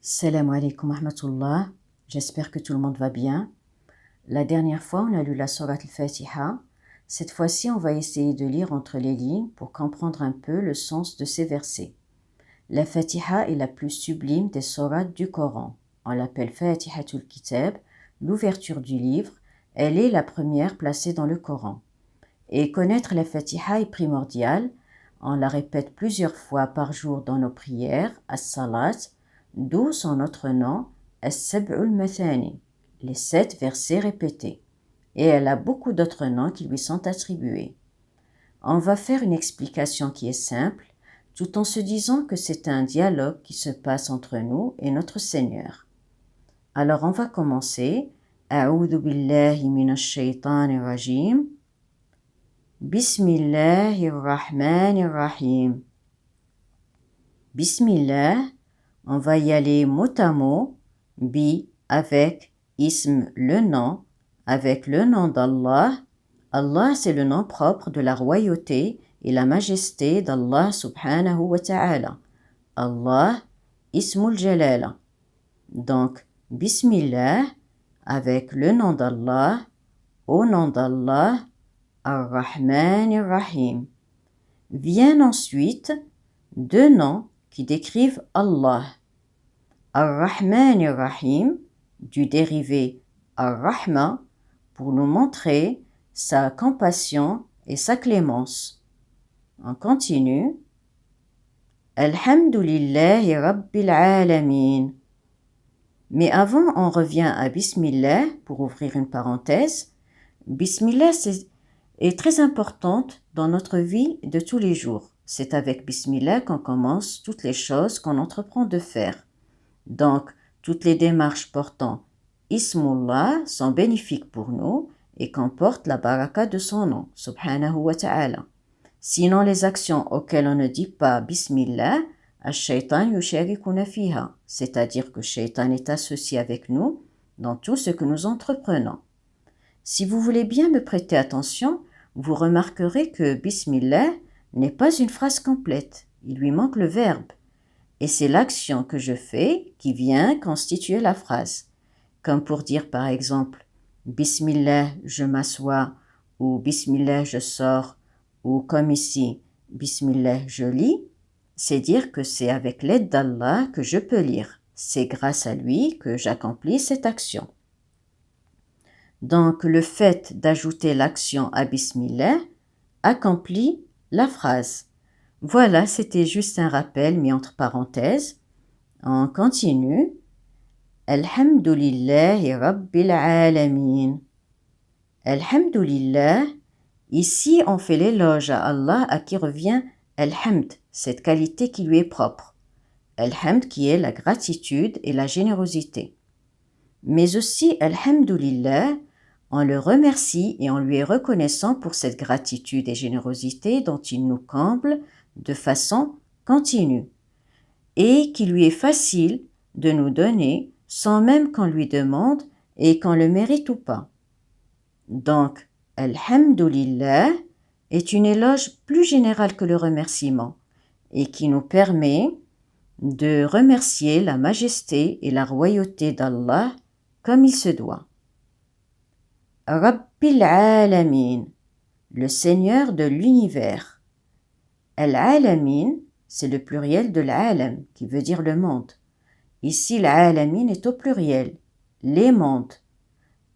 Salam alaikum wa rahmatullah. J'espère que tout le monde va bien. La dernière fois, on a lu la sourate al-Fatiha. Cette fois-ci, on va essayer de lire entre les lignes pour comprendre un peu le sens de ces versets. La Fatiha est la plus sublime des sourates du Coran. On l'appelle Fatihatul Kitab, l'ouverture du livre. Elle est la première placée dans le Coran. Et connaître la Fatiha est primordial. On la répète plusieurs fois par jour dans nos prières, as-salat, d'où son autre nom, as-sab'ul mathani, les 7 versets répétés. Et elle a beaucoup d'autres noms qui lui sont attribués. On va faire une explication qui est simple, tout en se disant que c'est un dialogue qui se passe entre nous et notre Seigneur. Alors on va commencer. A'udhu billahi minash shaitanir rajim. Bismillahirrahmanirrahim. Bismillah, on va y aller mot à mot, bi avec ism le nom, avec le nom d'Allah. Allah, c'est le nom propre de la royauté et la majesté d'Allah subhanahu wa ta'ala. Allah, ismul jalala. Donc, Bismillah, avec le nom d'Allah, au nom d'Allah, Ar-Rahman Ar-Rahim. Viennent ensuite 2 noms qui décrivent Allah. Ar-Rahman Ar-Rahim, du dérivé Ar-Rahma, pour nous montrer sa compassion et sa clémence. On continue. Alhamdulillahi Rabbil Alamin. Mais avant, on revient à Bismillah pour ouvrir une parenthèse. Bismillah est très importante dans notre vie de tous les jours. C'est avec Bismillah qu'on commence toutes les choses qu'on entreprend de faire. Donc, toutes les démarches portant Ismullah sont bénéfiques pour nous et comportent la baraka de son nom, subhanahu wa ta'ala. Sinon, les actions auxquelles on ne dit pas Bismillah, Ash-Shaytan yusharikuna fiha, c'est-à-dire que Shaytan est associé avec nous dans tout ce que nous entreprenons. Si vous voulez bien me prêter attention, vous remarquerez que Bismillah n'est pas une phrase complète, il lui manque le verbe. Et c'est l'action que je fais qui vient constituer la phrase. Comme pour dire par exemple Bismillah, je m'assois, ou Bismillah, je sors, ou comme ici, Bismillah, je lis, c'est dire que c'est avec l'aide d'Allah que je peux lire. C'est grâce à lui que j'accomplis cette action. Donc, le fait d'ajouter l'action à Bismillah accomplit la phrase. Voilà, c'était juste un rappel mis entre parenthèses. On continue. Alhamdulillahi Rabbil Alamin. Alhamdulillah. Ici, on fait l'éloge à Allah à qui revient Alhamd, cette qualité qui lui est propre. Alhamd qui est la gratitude et la générosité. Mais aussi, Alhamdulillah, on le remercie et on lui est reconnaissant pour cette gratitude et générosité dont il nous comble de façon continue et qui lui est facile de nous donner sans même qu'on lui demande et qu'on le mérite ou pas. Donc, Alhamdulillah est une éloge plus générale que le remerciement et qui nous permet de remercier la majesté et la royauté d'Allah comme il se doit. Rabbil Alamin, le Seigneur de l'univers. Al-Alamin, c'est le pluriel de l'Alam, qui veut dire le monde. Ici, l'Alamin est au pluriel, les mondes.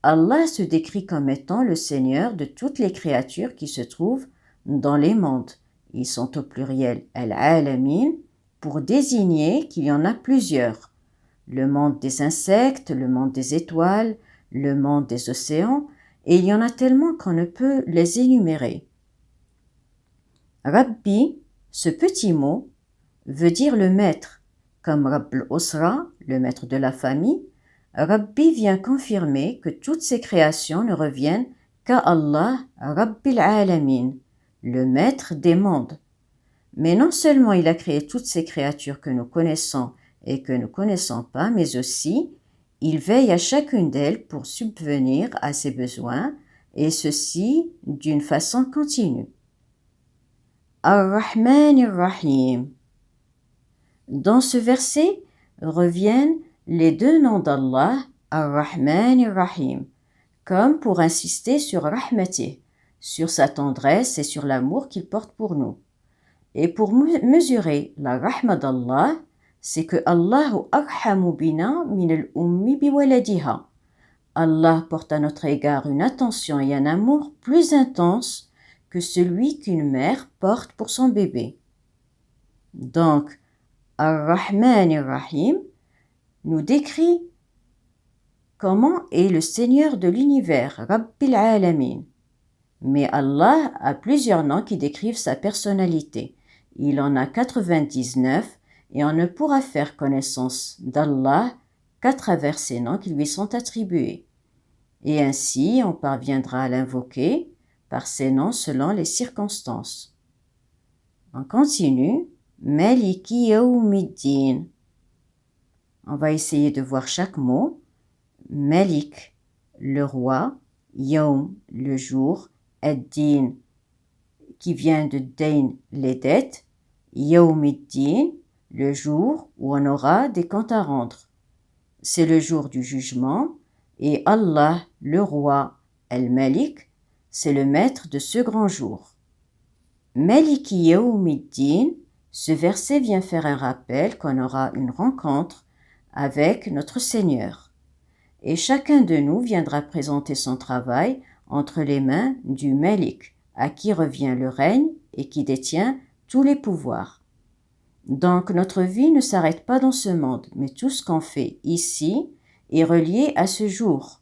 Allah se décrit comme étant le Seigneur de toutes les créatures qui se trouvent dans les mondes. Ils sont au pluriel Al-Alamin pour désigner qu'il y en a plusieurs. Le monde des insectes, le monde des étoiles, le monde des océans, et il y en a tellement qu'on ne peut les énumérer. Rabbi, ce petit mot, veut dire le maître, comme Rabb al-Usra, le maître de la famille. Rabbi vient confirmer que toutes ces créations ne reviennent qu'à Allah, Rabbil Alamin, le maître des mondes. Mais non seulement il a créé toutes ces créatures que nous connaissons et que nous ne connaissons pas, mais aussi il veille à chacune d'elles pour subvenir à ses besoins, et ceci d'une façon continue. Ar-Rahman Ar-Rahim. Dans ce verset, reviennent les deux noms d'Allah, Ar-Rahman et Rahim, comme pour insister sur Rahmatih, sur sa tendresse et sur l'amour qu'il porte pour nous. Et pour mesurer la rahma d'Allah, c'est que Allahu arhamu bina min al-ummi biwaladiha. Allah porte à notre égard une attention et un amour plus intense que celui qu'une mère porte pour son bébé. Donc, Ar-Rahman Ar-Rahim nous décrit comment est le Seigneur de l'univers, Rabbil Alamin. Mais Allah a plusieurs noms qui décrivent sa personnalité. Il en a 99 et on ne pourra faire connaissance d'Allah qu'à travers ces noms qui lui sont attribués. Et ainsi, on parviendra à l'invoquer par ces noms selon les circonstances. On continue. Maliki Yawmiddin. On va essayer de voir chaque mot. Malik, le roi. Yawm, le jour. Ad-Din, qui vient de Dain, les dettes. Yawmiddin, le jour où on aura des comptes à rendre. C'est le jour du jugement. Et Allah, le roi, Al-Malik, c'est le maître de ce grand jour. Maliki Yawmiddin, ce verset vient faire un rappel qu'on aura une rencontre avec notre Seigneur. Et chacun de nous viendra présenter son travail entre les mains du Malik, à qui revient le règne et qui détient tous les pouvoirs. Donc notre vie ne s'arrête pas dans ce monde, mais tout ce qu'on fait ici est relié à ce jour.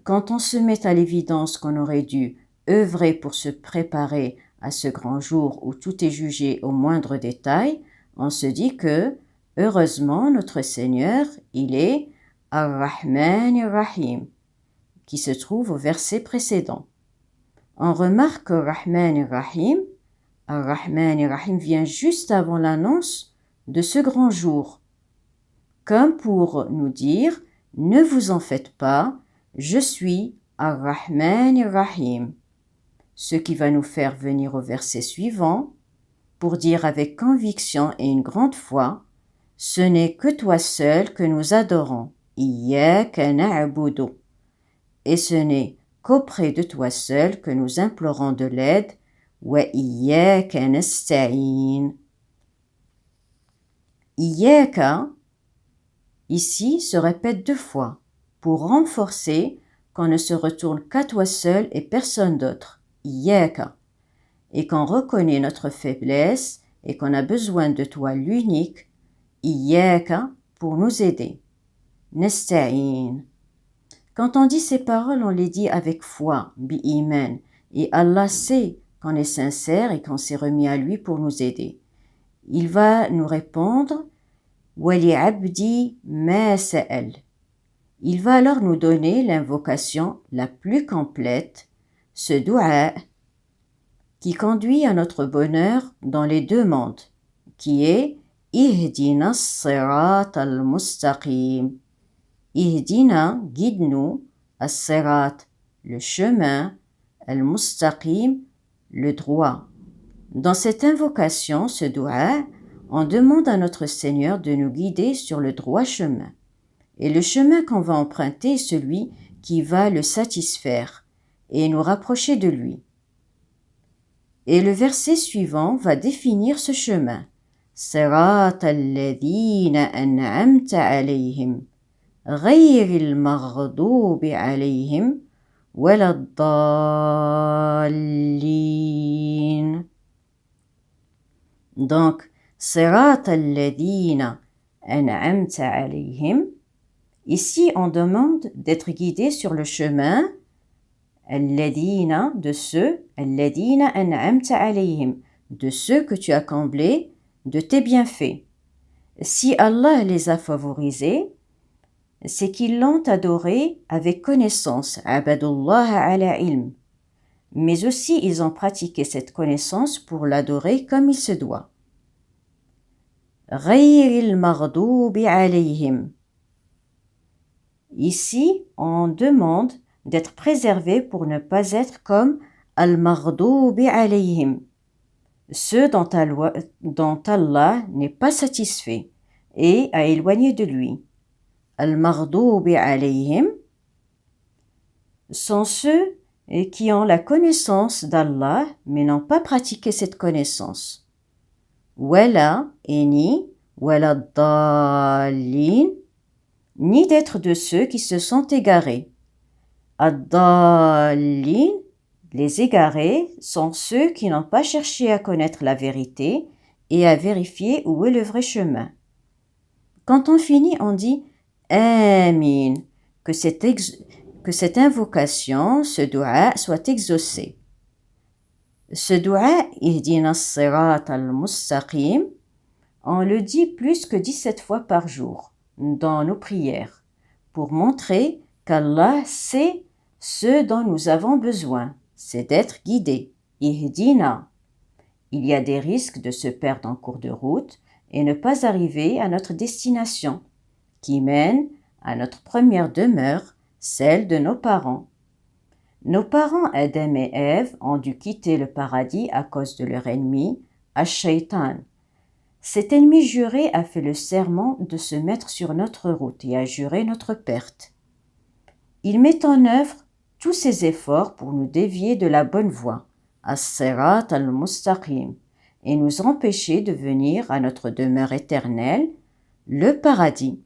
Quand on se met à l'évidence qu'on aurait dû œuvrer pour se préparer à ce grand jour où tout est jugé au moindre détail, on se dit que, heureusement, notre Seigneur, il est Ar-Rahman Ar-Rahim, qui se trouve au verset précédent. On remarque que Rahman Ar-Rahim, Ar-Rahman Ar-Rahim vient juste avant l'annonce de ce grand jour, comme pour nous dire « Ne vous en faites pas, je suis Ar-Rahman Ar-Rahim », ce qui va nous faire venir au verset suivant pour dire avec conviction et une grande foi « Ce n'est que toi seul que nous adorons, Iyyaka na'budu » et ce n'est qu'auprès de toi seul que nous implorons de l'aide, Wa Iyyaka nasta'in. Iyyaka, ici, se répète 2 fois pour renforcer qu'on ne se retourne qu'à toi seul et personne d'autre. Iyyaka, et qu'on reconnaît notre faiblesse et qu'on a besoin de toi l'unique, Iyyaka, pour nous aider. Nasta'in. Quand on dit ces paroles, on les dit avec foi, bi-iman, et Allah sait qu'on est sincère et qu'on s'est remis à lui pour nous aider. Il va nous répondre Wali abdi ma sa'al. Il va alors nous donner l'invocation la plus complète, ce doua qui conduit à notre bonheur dans les 2 mondes, qui est Ihdina as-sirat al-mustaqim. Ihdina, guide-nous, as-sirat, le chemin, al-mustaqim, le droit. Dans cette invocation, ce doua, on demande à notre Seigneur de nous guider sur le droit chemin. Et le chemin qu'on va emprunter est celui qui va le satisfaire et nous rapprocher de lui. Et le verset suivant va définir ce chemin. Sirat alladhina an'amta alayhim, ghayril maghdubi alayhim, waladdallin. Donc, Sirat alladhina an'amta alayhim. Ici, on demande d'être guidé sur le chemin alladhina, de ceux, alladhina an'amta alayhim, de ceux que tu as comblés de tes bienfaits. Si Allah les a favorisés, c'est qu'ils l'ont adoré avec connaissance, abadullah ala ilm. Mais aussi ils ont pratiqué cette connaissance pour l'adorer comme il se doit. Ghayril maghdubi alayhim. Ici, on demande d'être préservé pour ne pas être comme al-maghdubi alayhim, ceux dont Allah n'est pas satisfait, et à éloigner de lui. Al-Maghdubi alayhim sont ceux qui ont la connaissance d'Allah mais n'ont pas pratiqué cette connaissance. Wala et ni, wala dallin, ni d'être de ceux qui se sont égarés. Ad-dallin, les égarés, sont ceux qui n'ont pas cherché à connaître la vérité et à vérifier où est le vrai chemin. Quand on finit, on dit « Amin », que cette invocation, ce dua, soit exaucé. Ce dua, « Ihdina as-sirat al-mustaqim », on le dit plus que 17 fois par jour dans nos prières pour montrer qu'Allah sait ce dont nous avons besoin, c'est d'être guidés. Ihdina. Il y a des risques de se perdre en cours de route et ne pas arriver à notre destination, qui mène à notre première demeure, celle de nos parents. Nos parents Adam et Ève ont dû quitter le paradis à cause de leur ennemi, Ash-Shaytan. Cet ennemi juré a fait le serment de se mettre sur notre route et a juré notre perte. Il met en œuvre tous ses efforts pour nous dévier de la bonne voie, as-sirat al-mustaqim, et nous empêcher de venir à notre demeure éternelle, le paradis.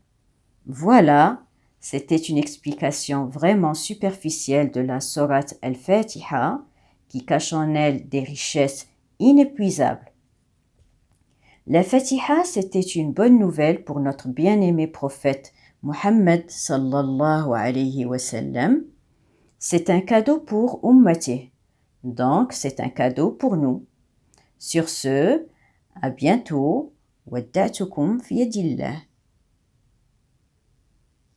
Voilà, c'était une explication vraiment superficielle de la sourate al-Fatiha qui cache en elle des richesses inépuisables. La Fatiha, c'était une bonne nouvelle pour notre bien-aimé prophète Muhammad sallallahu alayhi wa sallam. C'est un cadeau pour Ummati, donc c'est un cadeau pour nous. Sur ce, à bientôt. Wadda'tukum fi yadillah.